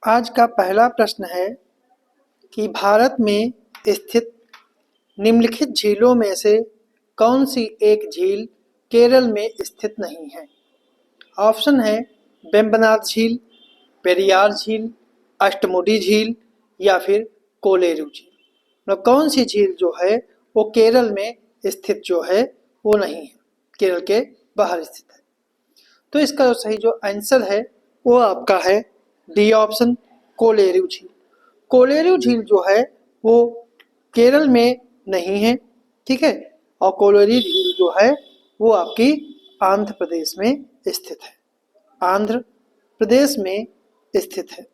आज का पहला प्रश्न है कि भारत में स्थित निम्नलिखित झीलों में से कौन सी एक झील केरल में स्थित नहीं है। ऑप्शन है वेम्बनाड झील, पेरियार झील, अष्टमुडी झील या फिर कोलेरू झील। मतलब कौन सी झील जो है वो केरल में स्थित जो है वो नहीं है, केरल के बाहर स्थित है। तो इसका जो सही जो आंसर है वो आपका है डी ऑप्शन, कोलेरू झील। कोलेरू झील जो है वो केरल में नहीं है, ठीक है। और कोलेरू झील जो है वो आपकी आंध्र प्रदेश में स्थित है, आंध्र प्रदेश में स्थित है,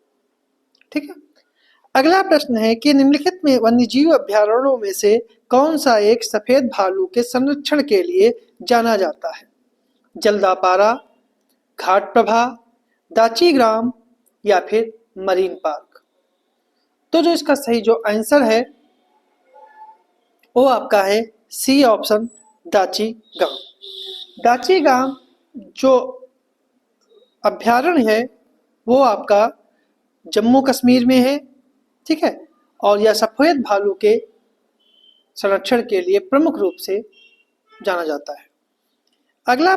ठीक है। अगला प्रश्न है कि निम्नलिखित में वन्यजीव अभयारण्यों में से कौन सा एक सफेद भालू के संरक्षण के लिए जाना जाता है। जलदापारा, घाटप्रभा, दाची-ग्राम या फिर मरीन पार्क। तो जो इसका सही जो आंसर है वो आपका है सी ऑप्शन, दाची-गाम। दाची-गाम जो अभयारण्य है वो आपका जम्मू कश्मीर में है, ठीक है। और यह सफेद भालू के संरक्षण के लिए प्रमुख रूप से जाना जाता है। अगला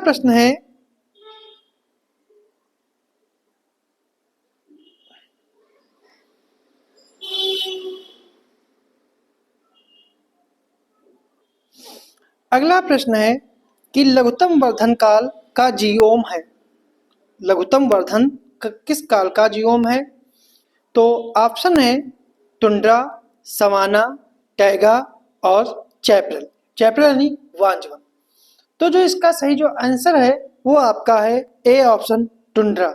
प्रश्न है कि लघुत्तम वर्धन काल का जीओम है। लघुत्तम वर्धन किस काल का जीओम है। तो ऑप्शन है टुंड्रा, सवाना, टैगा और चैपरल। चैपरल यानी वांजवन। तो जो इसका सही जो आंसर है वो आपका है ए ऑप्शन, टुंड्रा।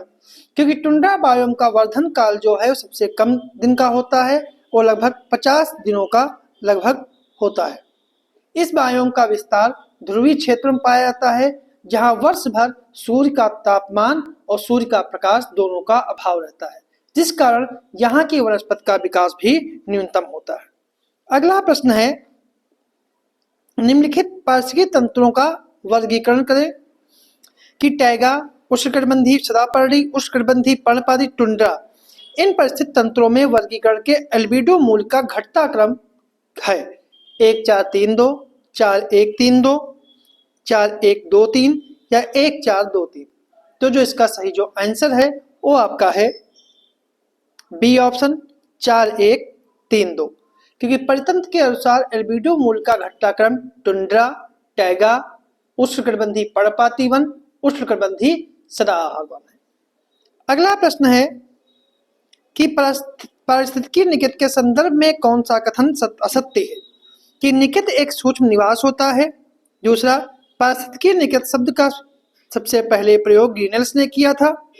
क्योंकि टुंड्रा बायोम का वर्धन काल जो है सबसे कम दिन का होता है, वो लगभग 50 दिनों का लगभग होता है। इस बायोम का विस्तार ध्रुवीय क्षेत्र में पाया जाता है, जहां वर्ष भर सूर्य का तापमान और सूर्य का प्रकाश दोनों का अभाव रहता है, जिस कारण यहाँ की वनस्पति का विकास भी न्यूनतम होता है। अगला प्रश्न है निम्नलिखित पारिस्थितिकी तंत्रों का वर्गीकरण करें कि टैगा, उष्णकटिबंधीय सदापर्णी, उष्णकटिबंधीय पर्णपाती, टुंड्रा। इन परिस्थिति तंत्रों में वर्गीकरण के एल्बिडो मूल्य का घटता क्रम है 1-4-3-2, 4-1-3-2, 4-1-2-3 या 1-4-2-3। तो जो इसका सही जो आंसर है वो आपका है बी ऑप्शन, 4-1-3-2। क्योंकि परितंत्र के अनुसार एल्बिडो मूल्य का घटता क्रम टुंड्रा, टैगा, उष्णकटिबंधीय पर्णपाती वन, उष्णकटिबंधीय सदाहर वन है। अगला प्रश्न है कि पारिस्थितिकी निकट के संदर्भ में कौन सा कथन असत्य है। कि निकट एक सूक्ष्म निवास होता है। दूसरा, पारिस्थितिकी निकट शब्द का सबसे पहले प्रयोग ग्रीनेल्स ने किया था।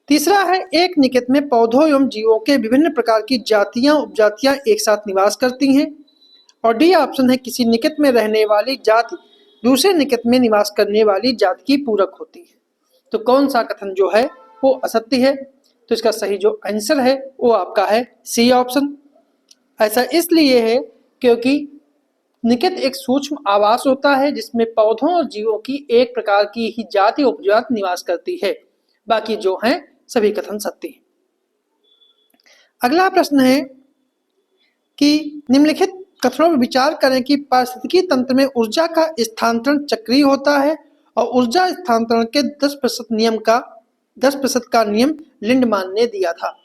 तीसरा है एक निकट में पौधों एवं जीवों के विभिन्न प्रकार की जातियां उपजातियां एक साथ निवास करती हैं। और डी ऑप्शन है किसी निकट में रहने वाली जाति दूसरे निकट में निवास करने वाली जाति की पूरक होती है। तो कौन सा कथन जो है वो असत्य है। तो इसका सही जो आंसर है वो आपका है सी ऑप्शन। ऐसा इसलिए है क्योंकि निकट एक सूक्ष्म आवास होता है जिसमें पौधों और जीवों की एक प्रकार की ही जाति उपजाति निवास करती है, बाकी जो हैं सभी कथन सत्य हैं। अगला प्रश्न है कि निम्नलिखित कथनों पर विचार करें कि पारिस्थितिकी तंत्र में ऊर्जा का स्थानांतरण चक्रीय होता है और ऊर्जा स्थानांतरण के 10% का नियम लिंडमान ने दिया था।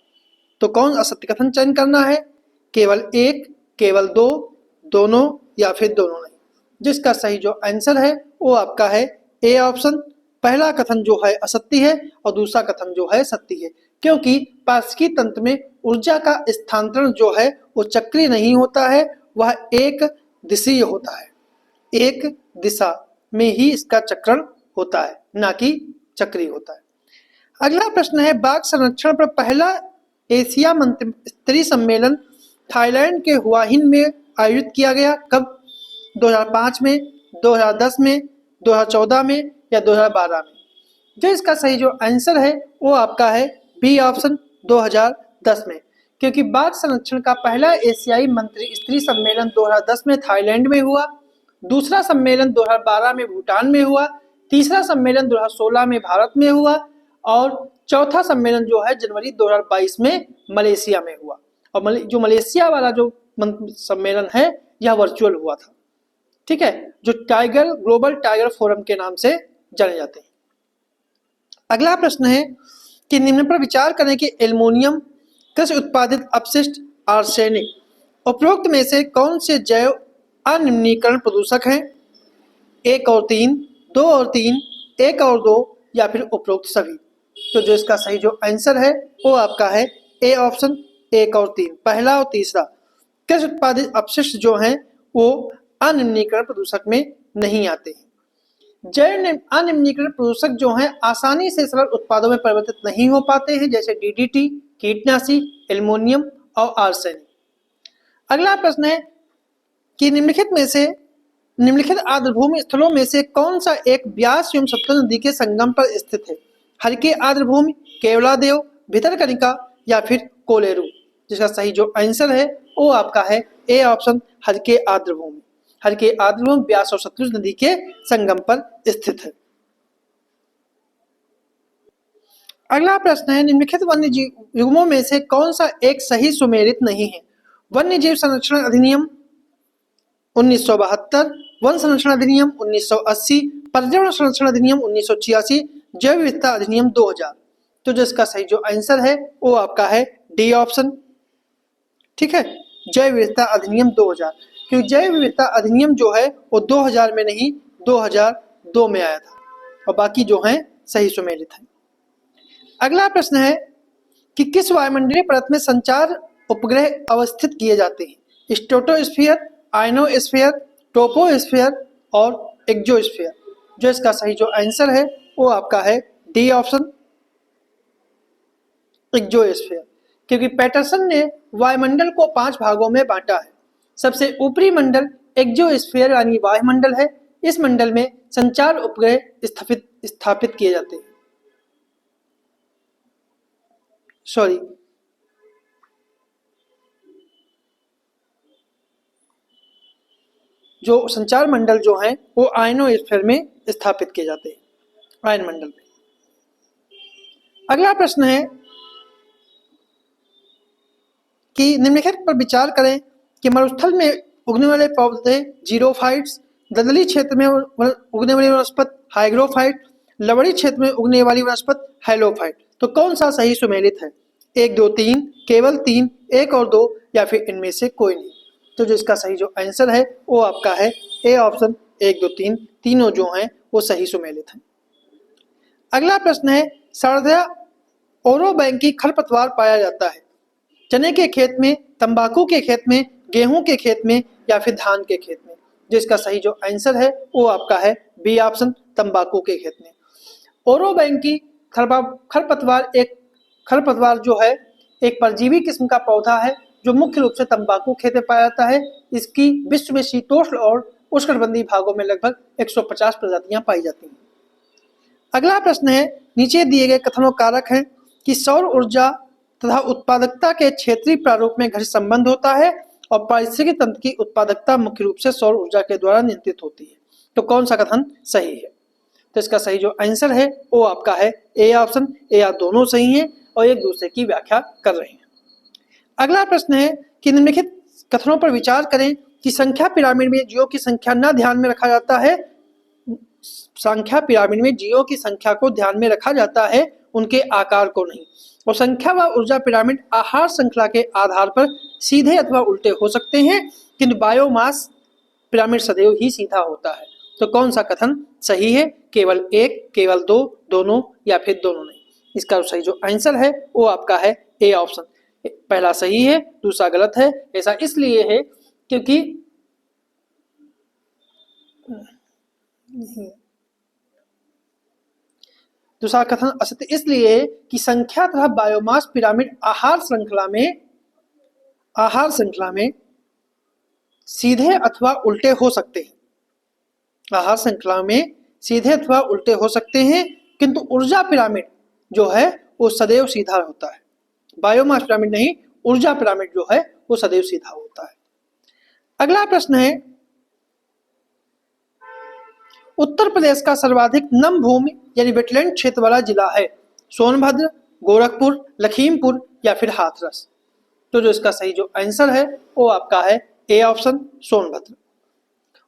तो कौन असत्य कथन चयन करना है, केवल एक, केवल दो, दोनों या फिर दोनों नहीं। जिसका सही जो आंसर है वो आपका है ए ऑप्शन। पहला कथन जो है असत्य है और दूसरा कथन जो है सत्य है, क्योंकि पारिस्थितिकी तंत्र में ऊर्जा का स्थानांतरण जो है वो चक्रीय नहीं होता है, वह एक दिशीय होता है। एक दिशा में ही इसका चक्रण होता है, ना कि चक्रीय होता है। अगला प्रश्न है बाघ संरक्षण पर पहला एशिया मंत्री स्तरीय सम्मेलन थाईलैंड के हुआहिन में आयोजित किया गया। कब? 2005 में, 2010 में, 2014 में या 2012 में। जो इसका सही जो आंसर है वो आपका है बी ऑप्शन, 2010 में। क्योंकि बाघ संरक्षण का पहला एशियाई मंत्री स्तरीय सम्मेलन 2010 में थाईलैंड में हुआ। दूसरा सम्मेलन 2012 में भूटान में हुआ। तीसरा सम्मेलन 2016 में भारत में हुआ और चौथा सम्मेलन जो है जनवरी 2022 में मलेशिया में हुआ। और जो मलेशिया वाला जो सम्मेलन है यह वर्चुअल हुआ था। ठीक है, जो टाइगर ग्लोबल टाइगर फोरम के नाम से जाने जाते हैं। अगला प्रश्न है कि निम्न पर विचार करें कि एल्युमिनियम कृषि उत्पादित अपशिष्ट आर्सेनिक उपरोक्त में से कौन से जैव अनिम्नीकरण प्रदूषक हैं? 1 और 3, 2 और 3, 1 और 2 या फिर उपरोक्त सभी। तो जो इसका सही जो आंसर है वो आपका है ए ऑप्शन 1 और 3, पहला और तीसरा। कृषि उत्पादित अपशिष्ट जो हैं वो अनिम्नीकरण प्रदूषक में नहीं आते हैं। जैव अनिम्नीकरण प्रदूषक जो हैं आसानी से सरल उत्पादों में परिवर्तित नहीं हो पाते हैं, जैसे डीडीटी, कीटनाशी, एल्युमिनियम और आर्सेनिक। अगला प्रश्न है कि निम्नलिखित आर्द्रभूमि स्थलों में से कौन सा एक ब्यास एवं सतलज नदी के संगम पर स्थित है? हल्के आर्द्रभूमि, केवलादेव, भितरकनिका या फिर कोलेरू। जिसका सही जो आंसर है वो आपका है ए ऑप्शन हल्के आर्द्रभूमि। हल्के आर्द्रभूमि ब्यास और सतलुज नदी के संगम पर स्थित है। अगला प्रश्न है निम्नलिखित वन्य जीव युग्मों में से कौन सा एक सही सुमेलित नहीं है? वन्य जीव संरक्षण अधिनियम 1972, वन संरक्षण अधिनियम 1980, पर्यावरण संरक्षण अधिनियम 1986, जैव विविधता अधिनियम 2000। तो जिसका सही जो आंसर है वो आपका है डी ऑप्शन। ठीक है, जैव विविधता अधिनियम 2000, क्योंकि जैव विविधता अधिनियम जो है वो 2000 में नहीं 2002 में आया था और बाकी जो है सही सुमेलित है। अगला प्रश्न है कि किस वायुमंडलीय परत में संचार उपग्रह अवस्थित किए जाते हैं? स्ट्रेटोस्फीयर, आयनोस्फीयर, टोपोस्फीयर और एक्सोस्फीयर। जो इसका सही जो आंसर है वो आपका है डी ऑप्शन एक्सोस्फीयर, क्योंकि पैटरसन ने वायुमंडल को 5 भागों में बांटा है। सबसे ऊपरी मंडल एक्सोस्फीयर यानी वायुमंडल है। इस मंडल में संचार उपग्रह स्थापित किए जाते हैं। सॉरी, जो संचार मंडल जो है वो आयनोस्फीयर में स्थापित किए जाते हैं, आयन मंडल में। अगला प्रश्न है कि निम्नलिखित पर विचार करें कि मरुस्थल में उगने वाले पौधे जीरोफाइट्स, दलदली क्षेत्र में उगने वाली वनस्पति हाइग्रोफाइट, लवणी क्षेत्र में उगने वाली वनस्पति हैलोफाइट। तो कौन सा सही सुमेलित है? 1, 2, 3, केवल 3, 1 और 2 या फिर इनमें से कोई नहीं। तो जो इसका सही जो आंसर है वो आपका है ए ऑप्शन 1, 2, 3, तीनों जो हैं वो सही सुमेलित हैं। अगला प्रश्न है सर्दिया ओरोबैंकी खरपतवार पाया जाता है चने के खेत में, तंबाकू के खेत में, गेहूं के खेत में या फिर धान के खेत में। जिसका सही जो आंसर है वो आपका है बी ऑप्शन तंबाकू के खेत में। ओरोबैंकी खरपतवार जो है एक परजीवी किस्म का पौधा है जो मुख्य रूप से तंबाकू खेत में पाया जाता है। इसकी विश्व में शीतोष्ण और उष्णकटिबंधीय भागों में लगभग 150 प्रजातियां पाई जाती हैं। अगला प्रश्न है नीचे दिए गए कथनों कारक है कि सौर ऊर्जा तथा उत्पादकता के क्षेत्रीय प्रारूप में घनिष्ठ संबंध होता है और पारिस्थितिकी तंत्र की उत्पादकता मुख्य रूप से सौर ऊर्जा के द्वारा नियंत्रित होती है। तो कौन सा कथन सही है? तो इसका सही जो आंसर है वो आपका है ए ऑप्शन। ए या दोनों सही हैं और एक दूसरे की व्याख्या कर रहे हैं। अगला प्रश्न है कि निम्नलिखित कथनों पर विचार करें कि संख्या पिरामिड में जीवों की संख्या न ध्यान में रखा जाता है। संख्या पिरामिड में जीवों की संख्या को ध्यान में रखा जाता है, उनके आकार को नहीं। और संख्या व ऊर्जा पिरामिड आहार श्रृंखला के आधार पर सीधे अथवा उल्टे हो सकते हैं, किंतु बायोमास पिरामिड सदैव ही सीधा होता है। तो कौन सा कथन सही है? केवल 1, केवल 2, दोनों या फिर दोनों नहीं। इसका सही जो आंसर है वो आपका है ए ऑप्शन। पहला सही है, दूसरा गलत है। ऐसा इसलिए है क्योंकि दूसरा कथन असत्य इसलिए है कि संख्या तथा बायोमास पिरामिड आहार श्रृंखला में सीधे अथवा उल्टे हो सकते हैं। आहार श्रृंखला में सीधे अथवा उल्टे हो सकते हैं, किंतु ऊर्जा पिरामिड जो है वो सदैव सीधा होता है। बायोमास पिरामिड नहीं, ऊर्जा पिरामिड जो है वो सदैव सीधा होता है। अगला प्रश्न है उत्तर प्रदेश का सर्वाधिक नम भूमि यानी वेटलैंड क्षेत्र वाला जिला है सोनभद्र, गोरखपुर, लखीमपुर या फिर हाथरस। तो जो इसका सही जो आंसर है वो आपका है ए ऑप्शन सोनभद्र।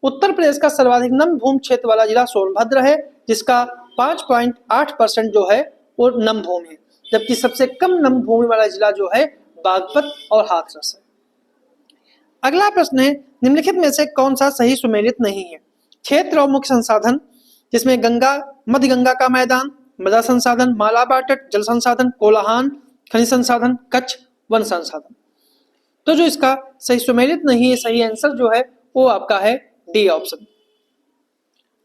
उत्तर प्रदेश का सर्वाधिक नम भूमि क्षेत्र वाला जिला सोनभद्र है, जिसका 5.8% जो है वो नम भूमि है, जबकि सबसे कम नम भूमि वाला जिला जो है बागपत और हाथरस है। अगला प्रश्न है, निम्नलिखित में से कौन सा सही सुमेलित नहीं है? क्षेत्र और मुख्य संसाधन, जिसमें गंगा, मध्य गंगा का मैदान, मृदा संसाधन, मालाबार तट, जल संसाधन, कोलाहान, खनिज संसाधन, कच्छ, वन संसाधन। तो जो इसका सही सुमेलित नहीं है, सही आंसर जो है वो आपका है डी ऑप्शन।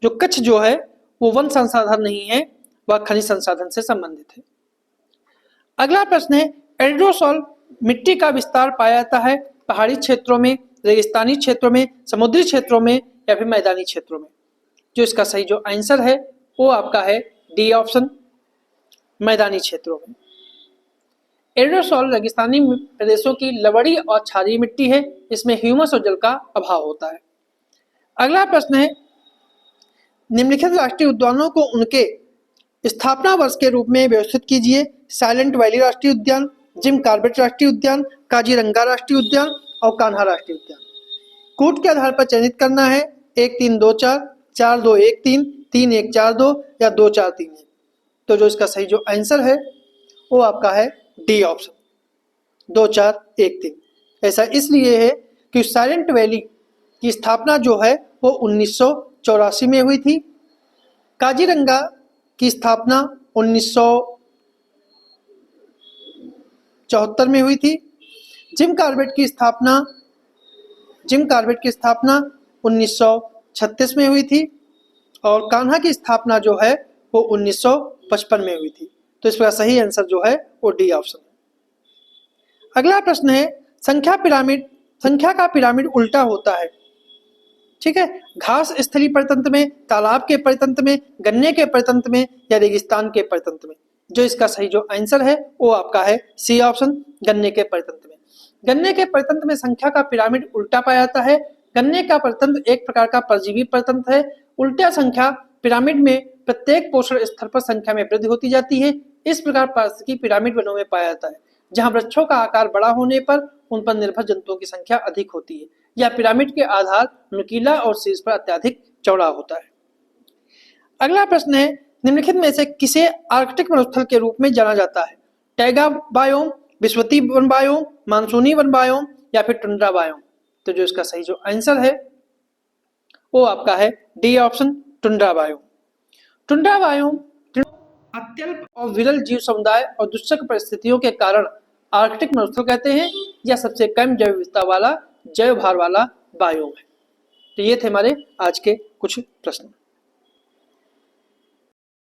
जो कच्छ जो है वो वन संसाधन नहीं है, वह खनिज संसाधन से संबंधित है। अगला प्रश्न है, एल्ड्रोसॉल मिट्टी का विस्तार पाया जाता है पहाड़ी क्षेत्रों में, रेगिस्तानी क्षेत्रों में, समुद्री क्षेत्रों में या फिर मैदानी क्षेत्रों में। जो इसका सही जो आंसर है वो आपका है डी ऑप्शन, मैदानी क्षेत्रों में। एल्ड्रोसॉल रेगिस्तानी प्रदेशों की लवड़ी और क्षारीय मिट्टी है, इसमें ह्यूमस और जल का अभाव होता है। अगला प्रश्न है, निम्नलिखित राष्ट्रीय उद्यानों को उनके स्थापना वर्ष के रूप में व्यवस्थित कीजिए। साइलेंट वैली राष्ट्रीय उद्यान, जिम कॉर्बेट राष्ट्रीय उद्यान, काजीरंगा राष्ट्रीय उद्यान और कान्हा राष्ट्रीय उद्यान। कूट के आधार पर चयनित करना है, 1 3 2 4, 4 2 1 3, 3 1 4 2 या 2 4 3 1। तो जो इसका सही जो आंसर है वो आपका है डी ऑप्शन, 2 4 1 3। ऐसा इसलिए है कि साइलेंट वैली की स्थापना जो है वो 1984 में हुई थी, काजीरंगा की स्थापना 1974 में हुई थी, जिम कॉर्बेट की स्थापना 1936 में हुई थी और कान्हा की स्थापना जो है वो 1955 में हुई थी। तो इसका सही आंसर जो है वो डी ऑप्शन है। अगला प्रश्न है, संख्या का पिरामिड उल्टा होता है, ठीक है, घास स्थलीय परितंत्र में, तालाब के परितंत्र में, गन्ने के परितंत्र में या रेगिस्तान के परितंत्र में। जो इसका सही जो आंसर है वो आपका है सी ऑप्शन, गन्ने के परितंत्र में। गन्ने के परितंत्र में संख्या का पिरामिड उल्टा पाया जाता है। गन्ने का परितंत्र एक प्रकार का परजीवी परितंत्र है। उल्टा संख्या पिरामिड में प्रत्येक पोषण स्तर पर संख्या में वृद्धि होती जाती है। इस प्रकार पारिस्थितिकी पिरामिड वनों में पाया जाता है, जहां वृक्षों का आकार बड़ा होने पर उन पर निर्भर जंतुओं की संख्या अधिक होती है। यह पिरामिड के आधार नुकीला और शीर्ष पर अत्यधिक चौड़ा होता है। अगला प्रश्न है, निम्नलिखित में से किसे आर्कटिक वनस्थल के रूप में जाना जाता है? टैगा बायोम, विश्वती वन बायोम, मानसूनी वन बायोम या फिर टुंड्रा बायोम। तो जो इसका सही जो आंसर है वो आपका है D option, tundra biome. Tundra biome अत्यल्प और विरल जीव समुदाय और दुष्टक परिस्थितियों के कारण आर्कटिक वनस्थल कहते हैं। यह सबसे कम जैव विविधता वाला, जैव भार वाला बायोम है। तो ये थे हमारे आज के कुछ प्रश्न।